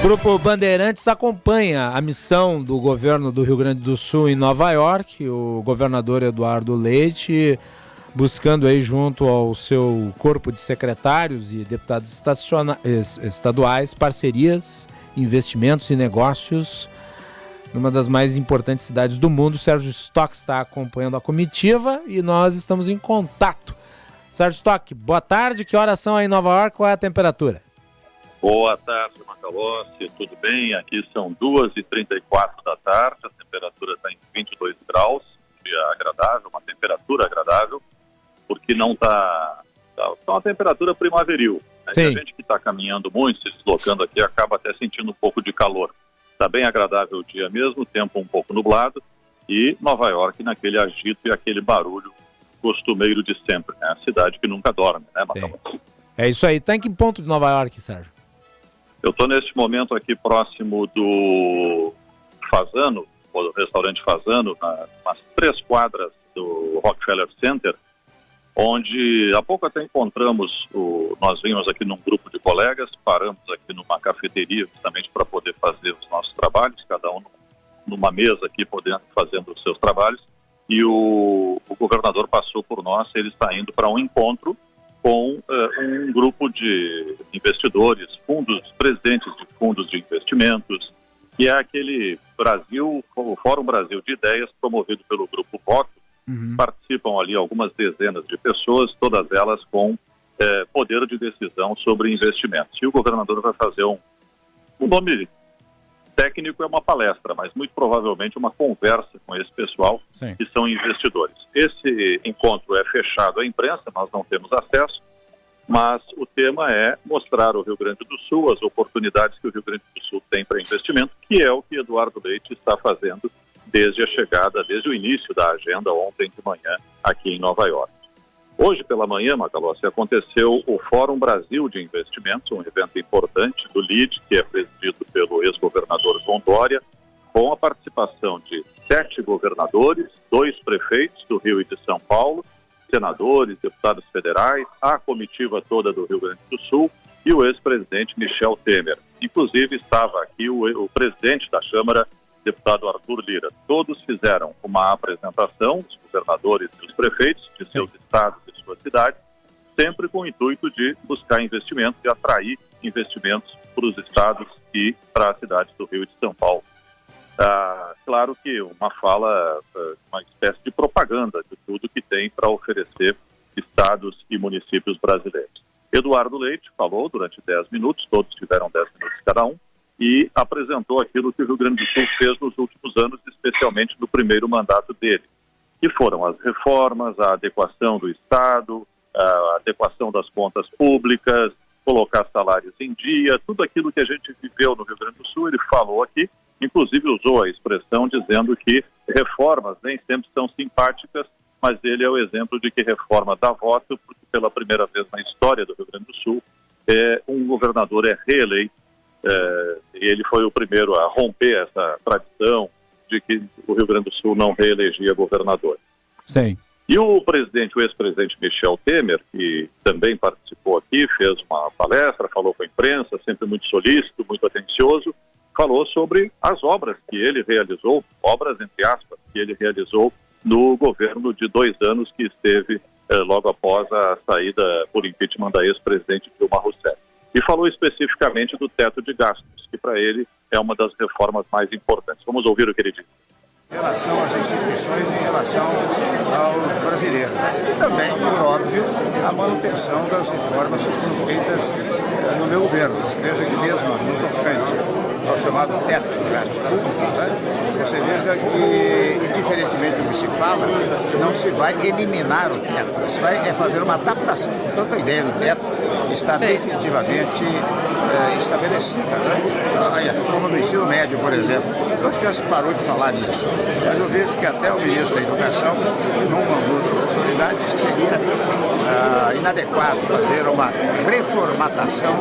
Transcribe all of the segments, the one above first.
Grupo Bandeirantes acompanha a missão do governo do Rio Grande do Sul em Nova York, o governador Eduardo Leite, buscando aí junto ao seu corpo de secretários e deputados estaduais parcerias, investimentos e negócios numa das mais importantes cidades do mundo. O Sérgio Stock está acompanhando a comitiva e nós estamos em contato. Sérgio Stock, boa tarde, que horas são aí em Nova York, qual é a temperatura? Boa tarde, Macalossi, tudo bem? Aqui são 2h34 da tarde, a temperatura está em 22 graus, dia agradável, uma temperatura agradável, porque não está uma temperatura primaveril. Né? A gente que está caminhando muito, se deslocando aqui, acaba até sentindo um pouco de calor. Está bem agradável o dia mesmo, o tempo um pouco nublado, e Nova York naquele agito e aquele barulho costumeiro de sempre, né? A cidade que nunca dorme, né, Macalossi? É isso aí. Está em que ponto de Nova York, Sérgio? Eu estou neste momento aqui próximo do Fasano, do restaurante Fasano, umas 3 quadras do Rockefeller Center, onde há pouco até encontramos, nós vimos aqui num grupo de colegas, paramos aqui numa cafeteria justamente para poder fazer os nossos trabalhos, cada um numa mesa aqui fazendo os seus trabalhos, e o governador passou por nós, ele está indo para um encontro com um grupo de investidores, presidentes de fundos de investimentos, que é aquele o Fórum Brasil de Ideias, promovido pelo Grupo Voto. Participam ali algumas dezenas de pessoas, todas elas com poder de decisão sobre investimentos. E o governador vai fazer o nome técnico é uma palestra, mas muito provavelmente uma conversa com esse pessoal. Sim. Que são investidores. Esse encontro é fechado à imprensa, nós não temos acesso, mas o tema é mostrar ao Rio Grande do Sul as oportunidades que o Rio Grande do Sul tem para investimento, que é o que Eduardo Leite está fazendo desde o início da agenda ontem de manhã aqui em Nova York. Hoje pela manhã, Macalossi, aconteceu o Fórum Brasil de Investimentos, um evento importante do LID, que é presidido pelo ex-governador João Dória, com a participação de 7 governadores, 2 prefeitos do Rio e de São Paulo, senadores, deputados federais, a comitiva toda do Rio Grande do Sul e o ex-presidente Michel Temer. Inclusive estava aqui o presidente da Câmara, deputado Arthur Lira. Todos fizeram uma apresentação, os governadores e os prefeitos de seus estados e suas cidades, sempre com o intuito de buscar investimentos e atrair investimentos para os estados e para as cidades do Rio e de São Paulo. Claro que uma espécie de propaganda de tudo que tem para oferecer estados e municípios brasileiros. Eduardo Leite falou durante 10 minutos, todos tiveram 10 minutos cada um, e apresentou aquilo que o Rio Grande do Sul fez nos últimos anos, especialmente no primeiro mandato dele, que foram as reformas, a adequação do Estado, a adequação das contas públicas, colocar salários em dia, tudo aquilo que a gente viveu no Rio Grande do Sul, ele falou aqui, inclusive usou a expressão dizendo que reformas nem sempre são simpáticas, mas ele é o exemplo de que reforma dá voto, porque pela primeira vez na história do Rio Grande do Sul, um governador é reeleito. E ele foi o primeiro a romper essa tradição de que o Rio Grande do Sul não reelegia governador. Sim. E o ex-presidente Michel Temer, que também participou aqui, fez uma palestra, falou com a imprensa, sempre muito solícito, muito atencioso, falou sobre as obras que ele realizou, obras entre aspas, que ele realizou no governo de 2 anos que esteve logo após a saída por impeachment da ex-presidente Dilma Rousseff. E falou especificamente do teto de gastos, que para ele é uma das reformas mais importantes. Vamos ouvir o que ele disse. Em relação às instituições, em relação aos brasileiros. E também, por óbvio, a manutenção das reformas que foram feitas no meu governo. Veja que mesmo no tocante ao chamado teto dos gastos públicos, você veja que, diferentemente do que se fala, não se vai eliminar o teto, se vai fazer uma adaptação. Portanto, a ideia do teto está definitivamente estabelecida. A reforma do ensino médio, por exemplo, eu acho que já se parou de falar nisso, mas eu vejo que até o ministro da Educação, numa outra autoridade, disse que seria inadequado fazer uma reformatação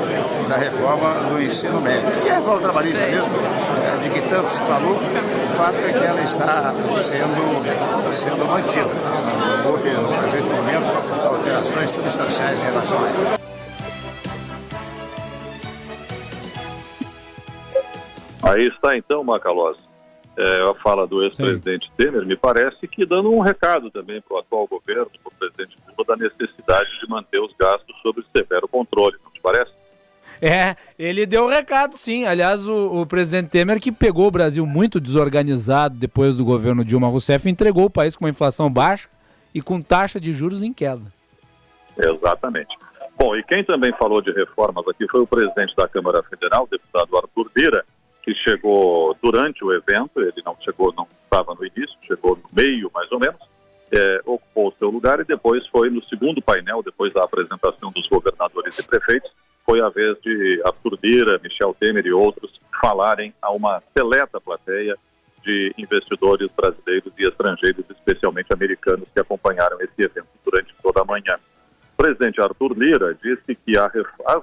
da reforma do ensino médio. E a reforma trabalhista mesmo, de que tanto se falou, o fato é que ela está sendo mantida. Não houve, no presente momento, alterações substanciais em relação a ela. Aí está então, Macalossi, a fala do ex-presidente Temer, me parece que dando um recado também para o atual governo, para o presidente Lula, da necessidade de manter os gastos sob severo controle, não te parece? Ele deu o recado, sim. Aliás, o presidente Temer, que pegou o Brasil muito desorganizado depois do governo Dilma Rousseff, entregou o país com uma inflação baixa e com taxa de juros em queda. Exatamente. Bom, e quem também falou de reformas aqui foi o presidente da Câmara Federal, o deputado Arthur Lira, que chegou durante o evento. Ele não estava no início, chegou no meio mais ou menos, ocupou o seu lugar e depois foi no segundo painel, depois da apresentação dos governadores e prefeitos, foi a vez de Arthur Lira, Michel Temer e outros falarem a uma seleta plateia de investidores brasileiros e estrangeiros, especialmente americanos, que acompanharam esse evento durante toda a manhã. O presidente Arthur Lira disse que as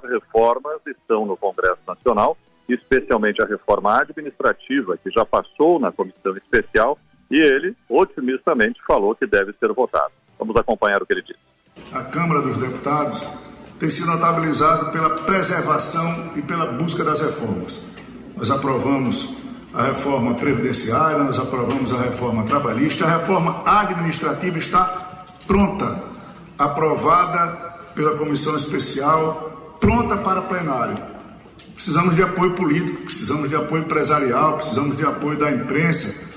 reformas estão no Congresso Nacional, especialmente a reforma administrativa, que já passou na comissão especial, e ele, otimistamente, falou que deve ser votado. Vamos acompanhar o que ele disse. A Câmara dos Deputados tem sido notabilizado pela preservação e pela busca das reformas. Nós aprovamos a reforma previdenciária, nós aprovamos a reforma trabalhista, a reforma administrativa está pronta, aprovada pela comissão especial, pronta para plenário. Precisamos de apoio político, precisamos de apoio empresarial, precisamos de apoio da imprensa.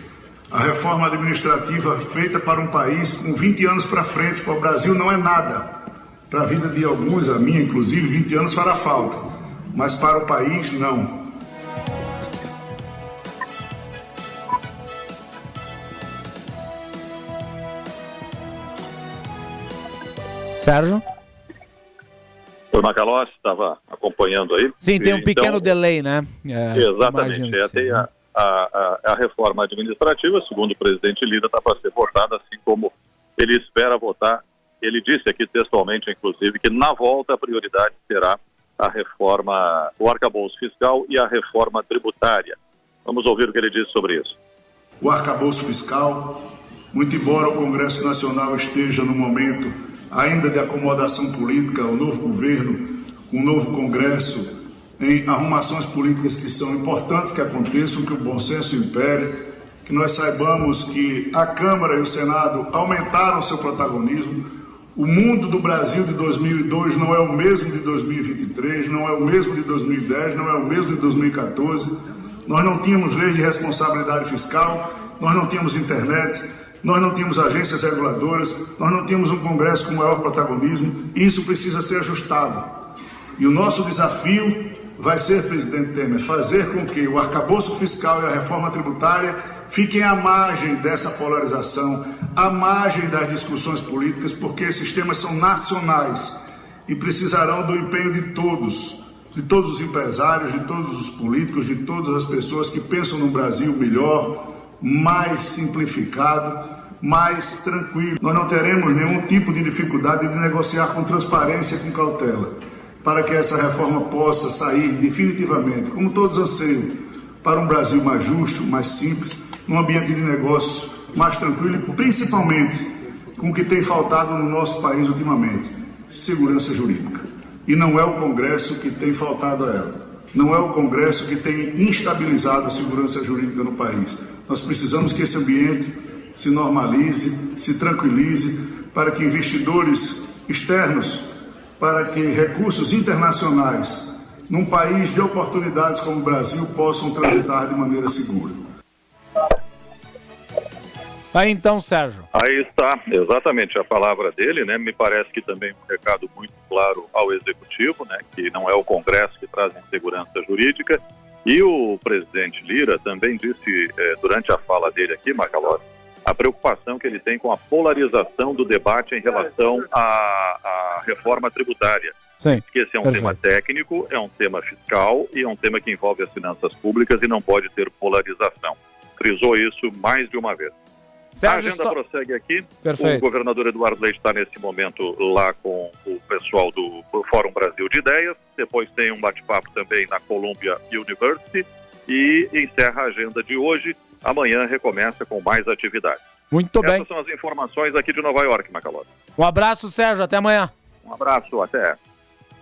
A reforma administrativa feita para um país com 20 anos para frente, para o Brasil, não é nada. Para a vida de alguns, a minha inclusive, 20 anos fará falta, mas para o país, não. Sérgio? O Macalossi estava acompanhando aí. Sim, tem um pequeno delay, né? Exatamente. Tem a reforma administrativa, segundo o presidente Lira, está para ser votada, assim como ele espera votar. Ele disse aqui textualmente, inclusive, que na volta a prioridade será a reforma, o arcabouço fiscal e a reforma tributária. Vamos ouvir o que ele disse sobre isso. O arcabouço fiscal, muito embora o Congresso Nacional esteja no momento ainda de acomodação política, o novo governo, com o novo Congresso, em arrumações políticas que são importantes que aconteçam, que o bom senso impere, que nós saibamos que a Câmara e o Senado aumentaram seu protagonismo. O mundo do Brasil de 2002 não é o mesmo de 2023, não é o mesmo de 2010, não é o mesmo de 2014. Nós não tínhamos lei de responsabilidade fiscal, nós não tínhamos internet, nós não tínhamos agências reguladoras, nós não tínhamos um Congresso com maior protagonismo. Isso precisa ser ajustado. E o nosso desafio vai ser, presidente Temer, fazer com que o arcabouço fiscal e a reforma tributária fiquem à margem dessa polarização, à margem das discussões políticas, porque esses temas são nacionais e precisarão do empenho de todos os empresários, de todos os políticos, de todas as pessoas que pensam num Brasil melhor, mais simplificado, mais tranquilo. Nós não teremos nenhum tipo de dificuldade de negociar com transparência e com cautela, para que essa reforma possa sair definitivamente, como todos anseiam, para um Brasil mais justo, mais simples, num ambiente de negócios mais tranquilo e principalmente com o que tem faltado no nosso país ultimamente, segurança jurídica. E não é o Congresso que tem faltado a ela. Não é o Congresso que tem instabilizado a segurança jurídica no país. Nós precisamos que esse ambiente se normalize, se tranquilize, para que investidores externos, para que recursos internacionais, num país de oportunidades como o Brasil, possam transitar de maneira segura. Aí então, Sérgio. Aí está, exatamente a palavra dele, né? Me parece que também um recado muito claro ao Executivo, né? Que não é o Congresso que traz insegurança jurídica. E o presidente Lira também disse, durante a fala dele aqui, Macalossi, a preocupação que ele tem com a polarização do debate em relação à reforma tributária. Sim, porque esse é um tema técnico, é um tema fiscal e é um tema que envolve as finanças públicas e não pode ter polarização. Frisou isso mais de uma vez. Sérgio, a agenda prossegue aqui. Perfeito. O governador Eduardo Leite está nesse momento lá com o pessoal do Fórum Brasil de Ideias. Depois tem um bate-papo também na Columbia University e encerra a agenda de hoje. Amanhã recomeça com mais atividades. Muito bem. Essas são as informações aqui de Nova York, Macalossi. Um abraço, Sérgio. Até amanhã. Um abraço. Até.